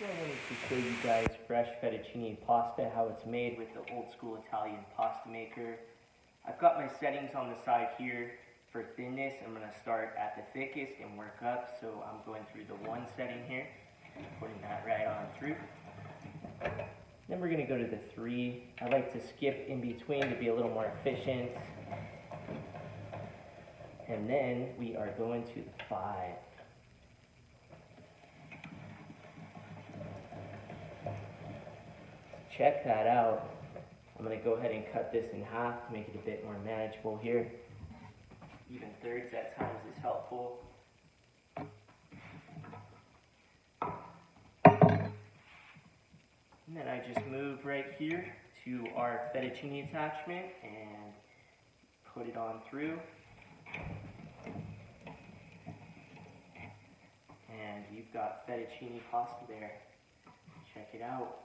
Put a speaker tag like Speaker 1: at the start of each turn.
Speaker 1: So I wanted to show you guys fresh fettuccine pasta, how it's made with the old school Italian pasta maker. I've got my settings on the side here for thinness. I'm going to start at the thickest and work up. So I'm going through the 1 setting here, putting that right on through. Then we're going to go to the 3. I like to skip in between to be a little more efficient. And then we are going to the 5. Check that out. I'm going to go ahead and cut this in half to make it a bit more manageable here. Even thirds at times is helpful. And then I just move right here to our fettuccine attachment and put it on through. And you've got fettuccine pasta there. Check it out.